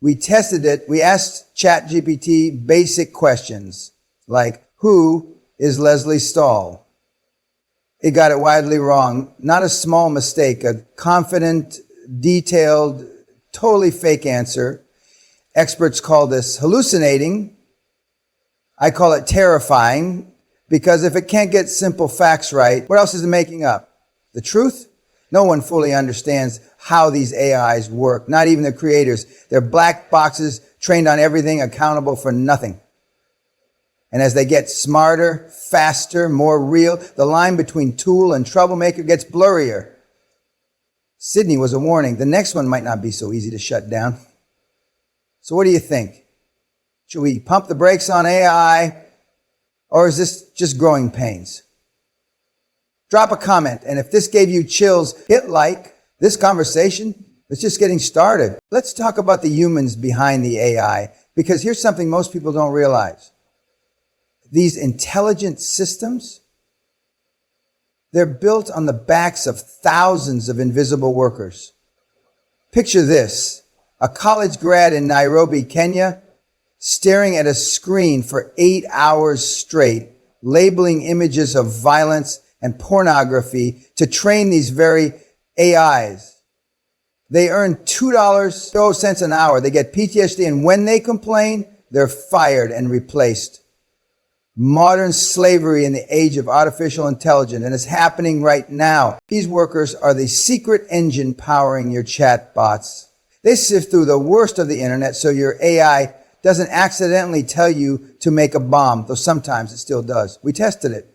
We tested it. We asked ChatGPT basic questions like, who is Leslie Stahl? It got it widely wrong. Not a small mistake, a confident, detailed, totally fake answer. Experts call this hallucinating. I call it terrifying, because if it can't get simple facts right, what else is it making up? The truth? No one fully understands how these AIs work, not even the creators. They're black boxes trained on everything, accountable for nothing. And as they get smarter, faster, more real, the line between tool and troublemaker gets blurrier. Sydney was a warning. The next one might not be so easy to shut down. So what do you think? Should we pump the brakes on AI, or is this just growing pains? Drop a comment, and if this gave you chills, hit like. This conversation is just getting started. Let's talk about the humans behind the AI, because here's something most people don't realize. These intelligent systems, they're built on the backs of thousands of invisible workers. Picture this, a college grad in Nairobi, Kenya, staring at a screen for 8 hours straight, labeling images of violence and pornography to train these very AIs. They earn $2.00 an hour. They get PTSD, and when they complain, they're fired and replaced. Modern slavery in the age of artificial intelligence, and it's happening right now. These workers are the secret engine powering your chat bots. They sift through the worst of the internet so your AI doesn't accidentally tell you to make a bomb, though sometimes it still does. We tested it.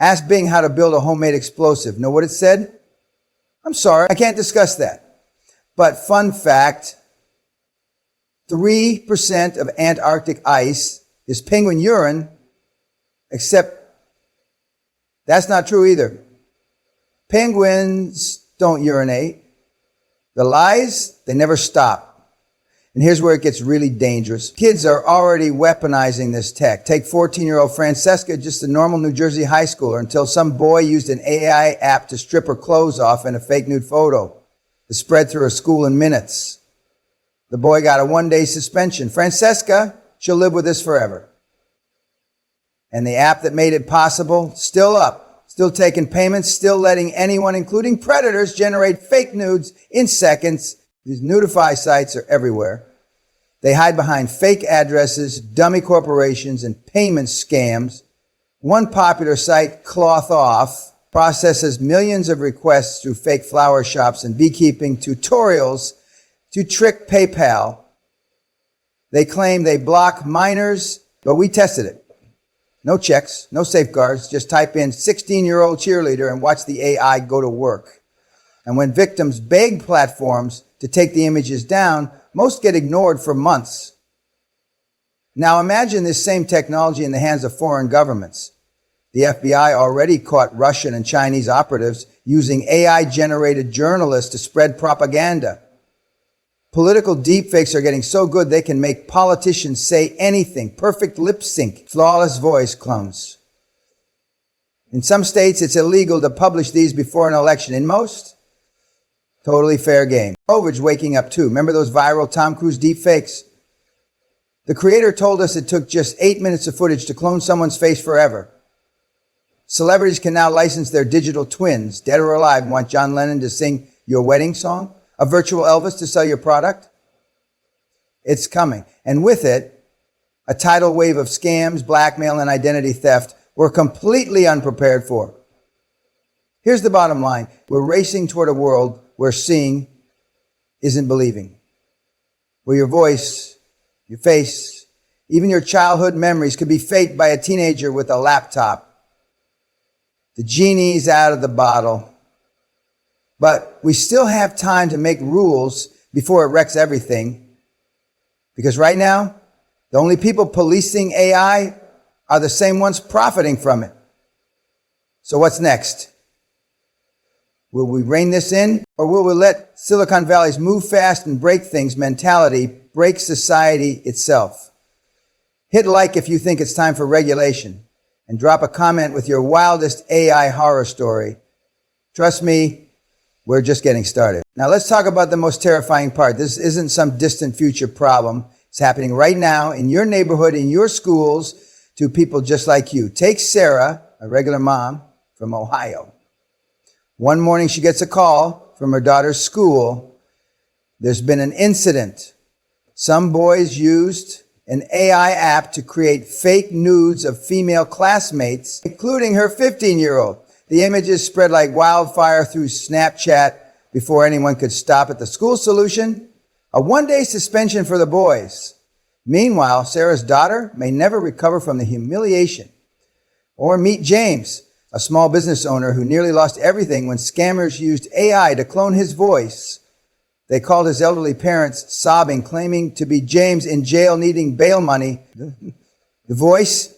Ask Bing how to build a homemade explosive. Know what it said? I'm sorry, I can't discuss that. But fun fact, 3% of Antarctic ice is penguin urine, except that's not true either. Penguins don't urinate. The lies, they never stop. And here's where it gets really dangerous. Kids are already weaponizing this tech. Take 14-year-old Francesca, just a normal New Jersey high schooler, until some boy used an AI app to strip her clothes off in a fake nude photo. It spread through her school in minutes. The boy got a 1-day suspension. Francesca, she'll live with this forever. And the app that made it possible, still up, still taking payments, still letting anyone, including predators, generate fake nudes in seconds. These nudify sites are everywhere. They hide behind fake addresses, dummy corporations, and payment scams. One popular site, Cloth Off, processes millions of requests through fake flower shops and beekeeping tutorials to trick PayPal. They claim they block minors, but we tested it. No checks, no safeguards, just type in 16-year-old cheerleader and watch the AI go to work. And when victims beg platforms to take the images down, most get ignored for months. Now imagine this same technology in the hands of foreign governments. The FBI already caught Russian and Chinese operatives using AI-generated journalists to spread propaganda. Political deepfakes are getting so good they can make politicians say anything. Perfect lip sync, flawless voice clones. In some states, it's illegal to publish these before an election. In most, totally fair game. COVID's waking up too. Remember those viral Tom Cruise deepfakes? The creator told us it took just 8 minutes of footage to clone someone's face forever. Celebrities can now license their digital twins, dead or alive. Want John Lennon to sing your wedding song? A virtual Elvis to sell your product? It's coming. And with it, a tidal wave of scams, blackmail, and identity theft we're completely unprepared for. Here's the bottom line. We're racing toward a world where seeing isn't believing. Where your voice, your face, even your childhood memories could be faked by a teenager with a laptop. The genie's out of the bottle. But we still have time to make rules before it wrecks everything. Because right now, the only people policing AI are the same ones profiting from it. So what's next? Will we rein this in, or will we let Silicon Valley's move fast and break things mentality break society itself? Hit like if you think it's time for regulation, and drop a comment with your wildest AI horror story. Trust me, We're just getting started. Now let's talk about the most terrifying part. This isn't some distant future problem. It's happening right now in your neighborhood, in your schools, to people just like you. Take Sarah, a regular mom from Ohio. One morning she gets a call from her daughter's school. There's been an incident. Some boys used an AI app to create fake nudes of female classmates, including her 15-year-old. The images spread like wildfire through Snapchat before anyone could stop it. The school solution? A one-day suspension for the boys. Meanwhile, Sarah's daughter may never recover from the humiliation. Or meet James, a small business owner who nearly lost everything when scammers used AI to clone his voice. They called his elderly parents, sobbing, claiming to be James in jail needing bail money. The voice,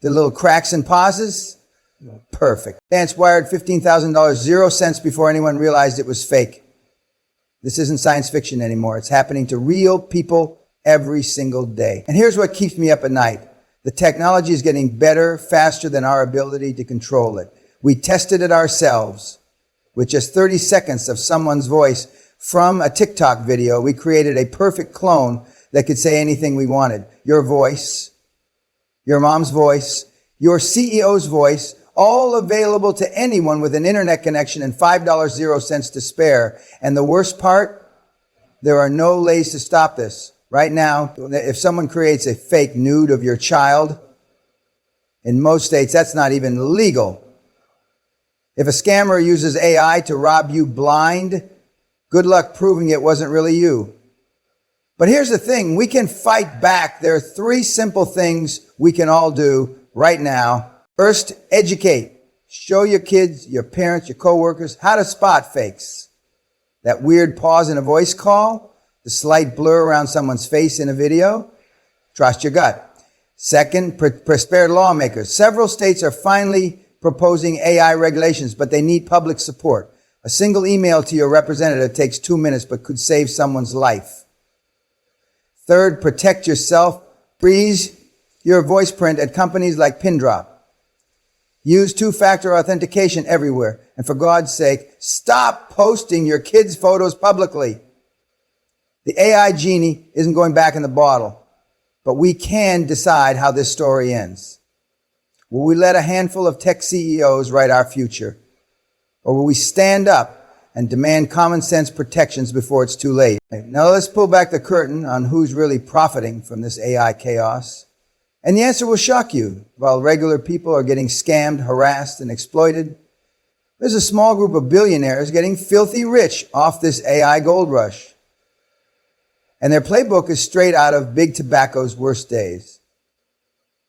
the little cracks and pauses, perfect. Vance wired $15,000, 0 cents before anyone realized it was fake. This isn't science fiction anymore. It's happening to real people every single day. And here's what keeps me up at night. The technology is getting better, faster than our ability to control it. We tested it ourselves. With just 30 seconds of someone's voice from a TikTok video, we created a perfect clone that could say anything we wanted. Your voice, your mom's voice, your CEO's voice, all available to anyone with an internet connection and $5, 0 cents to spare. And the worst part, there are no ways to stop this. Right now, if someone creates a fake nude of your child, in most states, that's not even legal. If a scammer uses AI to rob you blind, good luck proving it wasn't really you. But here's the thing, we can fight back. There are 3 simple things we can all do right now. First, educate. Show your kids, your parents, your coworkers how to spot fakes. That weird pause in a voice call, the slight blur around someone's face in a video, trust your gut. Second, prepare lawmakers. Several states are finally proposing AI regulations, but they need public support. A single email to your representative takes 2 minutes, but could save someone's life. Third, protect yourself. Freeze your voice print at companies like Pindrop. Use 2-factor authentication everywhere. And for God's sake, stop posting your kids' photos publicly. The AI genie isn't going back in the bottle, but we can decide how this story ends. Will we let a handful of tech CEOs write our future? Or will we stand up and demand common sense protections before it's too late? Now let's pull back the curtain on who's really profiting from this AI chaos. And the answer will shock you. While regular people are getting scammed, harassed, and exploited, there's a small group of billionaires getting filthy rich off this AI gold rush. And their playbook is straight out of Big Tobacco's worst days.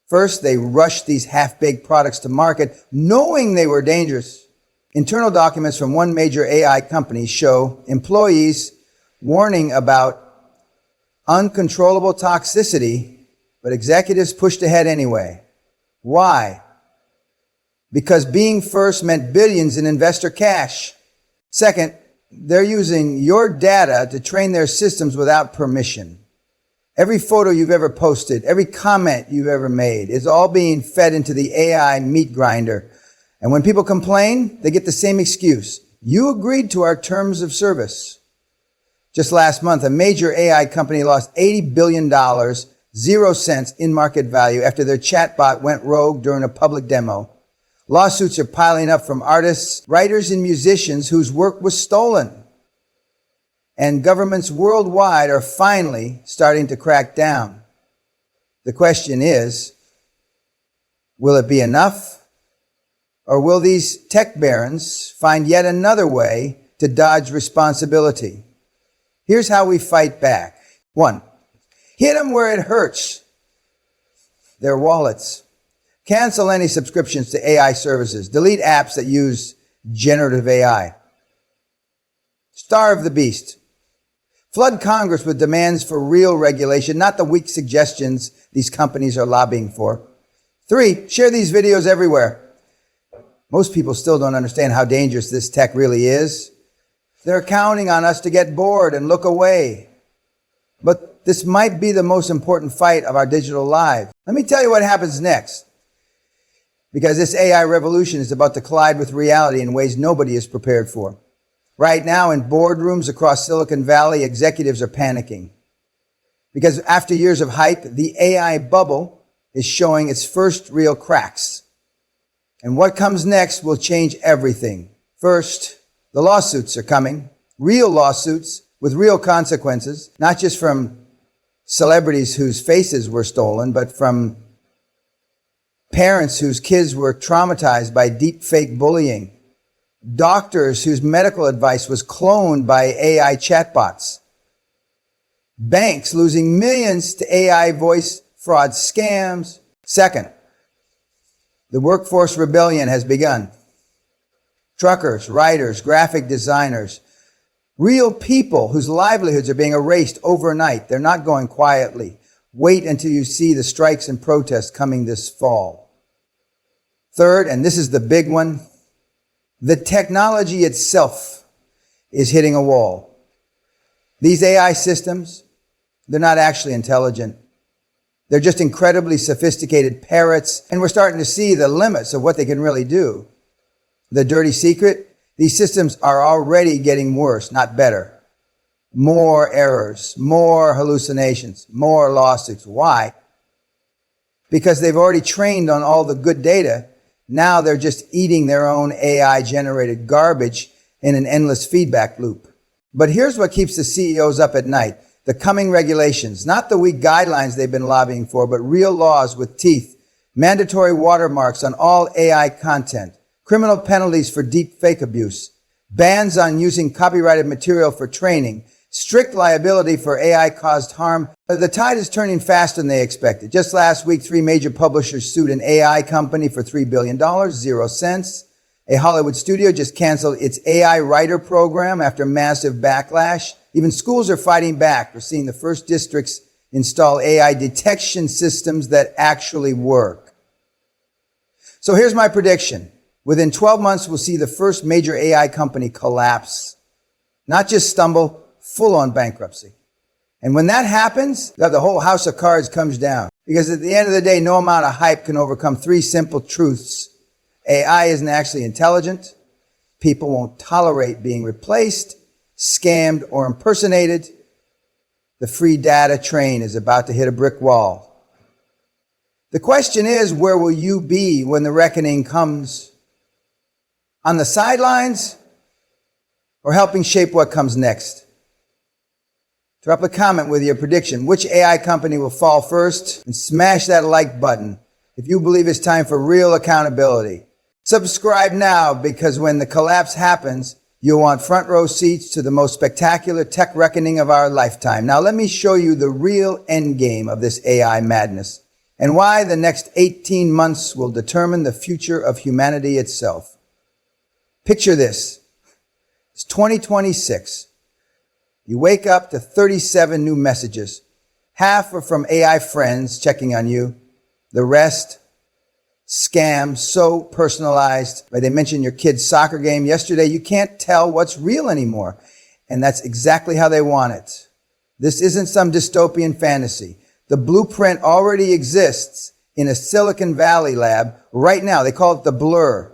First, they rushed these half-baked products to market, knowing they were dangerous. Internal documents from one major AI company show employees warning about uncontrollable toxicity, but executives pushed ahead anyway. Why? Because being first meant billions in investor cash. Second, they're using your data to train their systems without permission. Every photo you've ever posted, every comment you've ever made is all being fed into the AI meat grinder. And when people complain, they get the same excuse. You agreed to our terms of service. Just last month, a major AI company lost $80 billion, 0 cents in market value after their chatbot went rogue during a public demo. Lawsuits are piling up from artists, writers, and musicians whose work was stolen. And governments worldwide are finally starting to crack down. The question is, will it be enough? Or will these tech barons find yet another way to dodge responsibility? Here's how we fight back. 1, hit them where it hurts. Their wallets. Cancel any subscriptions to AI services. Delete apps that use generative AI. Starve the beast. Flood Congress with demands for real regulation, not the weak suggestions these companies are lobbying for. 3, share these videos everywhere. Most people still don't understand how dangerous this tech really is. They're counting on us to get bored and look away. But this might be the most important fight of our digital lives. Let me tell you what happens next. Because this AI revolution is about to collide with reality in ways nobody is prepared for. Right now in boardrooms across Silicon Valley, executives are panicking because after years of hype, the AI bubble is showing its first real cracks. And what comes next will change everything. First, the lawsuits are coming. Real lawsuits with real consequences, not just from celebrities whose faces were stolen, but from parents whose kids were traumatized by deep fake bullying, doctors whose medical advice was cloned by AI chatbots, banks losing millions to AI voice fraud scams. Second, the workforce rebellion has begun. Truckers, writers, graphic designers, real people whose livelihoods are being erased overnight. They're not going quietly. Wait until you see the strikes and protests coming this fall. Third, and this is the big one, the technology itself is hitting a wall. These AI systems, they're not actually intelligent. They're just incredibly sophisticated parrots, and we're starting to see the limits of what they can really do. The dirty secret, these systems are already getting worse, not better. More errors, more hallucinations, more lawsuits. Why? Because they've already trained on all the good data. Now they're just eating their own AI-generated garbage in an endless feedback loop. But here's what keeps the CEOs up at night. The coming regulations, not the weak guidelines they've been lobbying for, but real laws with teeth, mandatory watermarks on all AI content, criminal penalties for deep fake abuse, bans on using copyrighted material for training, strict liability for AI-caused harm. The tide is turning faster than they expected. Just last week, 3 major publishers sued an AI company for $3 billion, 0 cents. A Hollywood studio just canceled its AI writer program after massive backlash. Even schools are fighting back. We're seeing the first districts install AI detection systems that actually work. So here's my prediction. Within 12 months, we'll see the first major AI company collapse. Not just stumble, full-on bankruptcy. And when that happens, the whole house of cards comes down. Because at the end of the day, no amount of hype can overcome 3 simple truths. AI isn't actually intelligent. People won't tolerate being replaced, scammed, or impersonated. The free data train is about to hit a brick wall. The question is, where will you be when the reckoning comes? On the sidelines or helping shape what comes next? Drop a comment with your prediction. Which AI company will fall first? And smash that like button if you believe it's time for real accountability. Subscribe now, because when the collapse happens, you'll want front row seats to the most spectacular tech reckoning of our lifetime. Now let me show you the real end game of this AI madness and why the next 18 months will determine the future of humanity itself. Picture this. It's 2026. You wake up to 37 new messages. Half are from AI friends checking on you. The rest, scams, so personalized. They mentioned your kid's soccer game yesterday. You can't tell what's real anymore. And that's exactly how they want it. This isn't some dystopian fantasy. The blueprint already exists in a Silicon Valley lab right now. They call it the blur,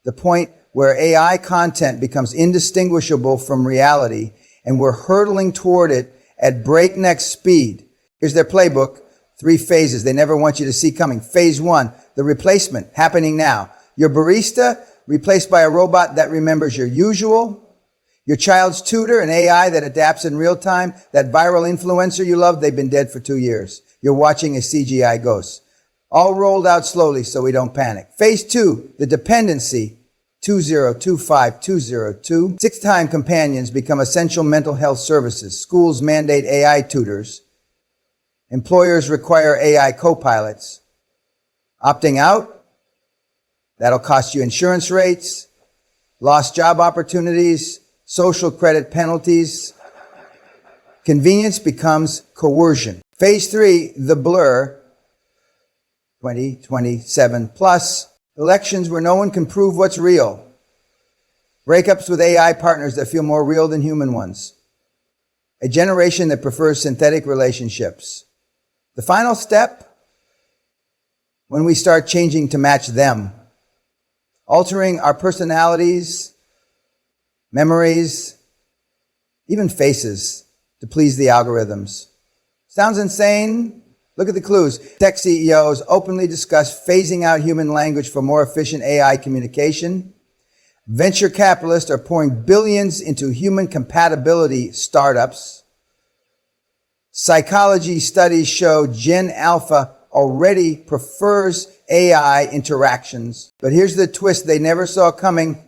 the point where AI content becomes indistinguishable from reality, and we're hurtling toward it at breakneck speed. Here's their playbook. 3 phases they never want you to see coming. Phase 1, the replacement, happening now. Your barista replaced by a robot that remembers your usual. Your child's tutor, an AI that adapts in real time. That viral influencer you love, they've been dead for 2 years. You're watching a CGI ghost. All rolled out slowly so we don't panic. Phase 2, the dependency. 2025202. 6-time companions become essential mental health services. Schools mandate AI tutors. Employers require AI co-pilots. Opting out? That'll cost you insurance rates, lost job opportunities, social credit penalties. Convenience becomes coercion. Phase 3, the blur, 2027 plus. Elections where no one can prove what's real. Breakups with AI partners that feel more real than human ones. A generation that prefers synthetic relationships. The final step, when we start changing to match them, altering our personalities memories, even faces to please the algorithms. Sounds insane? Look at the clues. Tech CEOs openly discuss phasing out human language for more efficient AI communication. Venture capitalists are pouring billions into human compatibility startups. Psychology studies show Gen Alpha already prefers AI interactions. But here's the twist they never saw coming.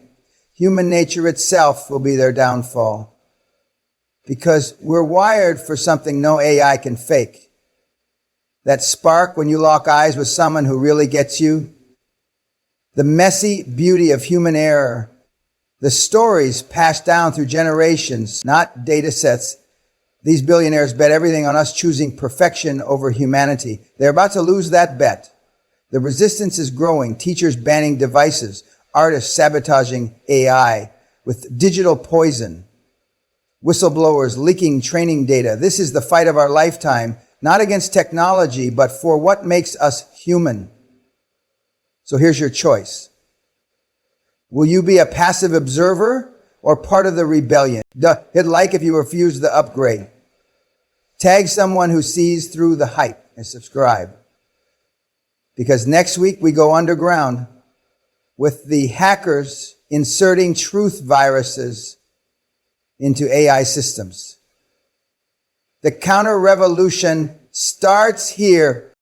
Human nature itself will be their downfall. Because we're wired for something no AI can fake. That spark when you lock eyes with someone who really gets you. The messy beauty of human error. The stories passed down through generations, not data sets. These billionaires bet everything on us choosing perfection over humanity. They're about to lose that bet. The resistance is growing. Teachers banning devices. Artists sabotaging AI with digital poison. Whistleblowers leaking training data. This is the fight of our lifetime, not against technology, but for what makes us human. So here's your choice. Will you be a passive observer or part of the rebellion? Hit like if you refuse the upgrade. Tag someone who sees through the hype and subscribe. Because next week we go underground with the hackers inserting truth viruses into AI systems. The counter-revolution starts here